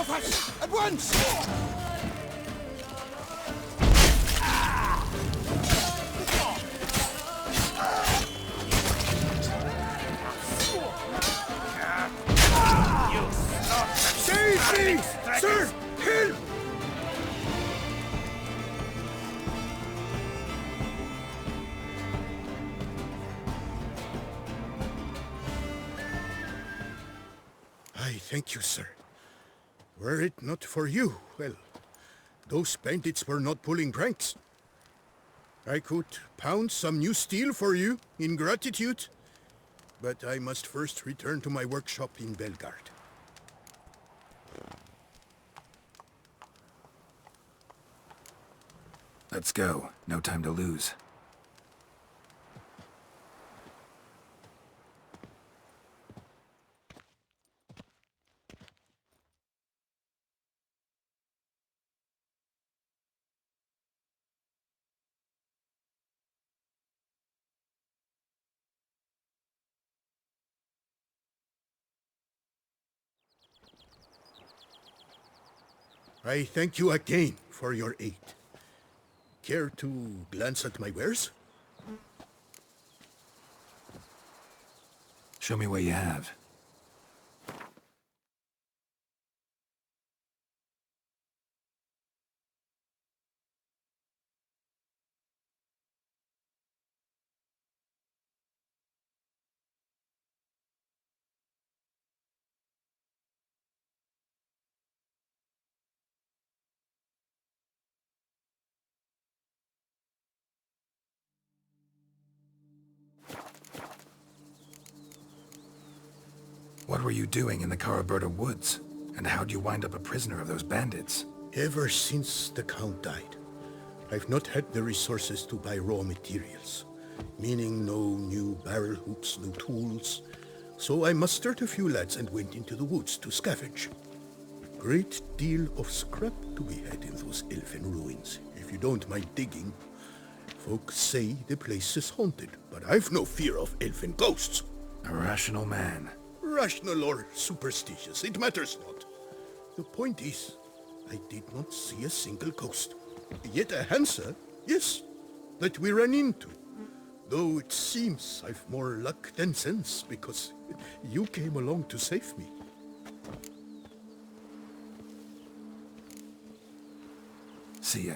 of us! At once! Save me! Sir! Help! I thank you, sir. Were it not for you, well, those bandits were not pulling pranks. I could pound some new steel for you in gratitude, but I must first return to my workshop in Belgard. Let's go. No time to lose. I thank you again for your aid. Care to glance at my wares? Show me what you have. What were you doing in the Caraberta woods? And how'd you wind up a prisoner of those bandits? Ever since the Count died, I've not had the resources to buy raw materials, meaning no new barrel hooks, no tools. So I mustered a few lads and went into the woods to scavenge. Great deal of scrap to be had in those elfin ruins, if you don't mind digging. Folks say the place is haunted, but I've no fear of elfin ghosts. A rational man. Rational or superstitious, it matters not. The point is, I did not see a single ghost. Yet a Hansa, yes, that we ran into. Though it seems I've more luck than sense, because you came along to save me. See ya.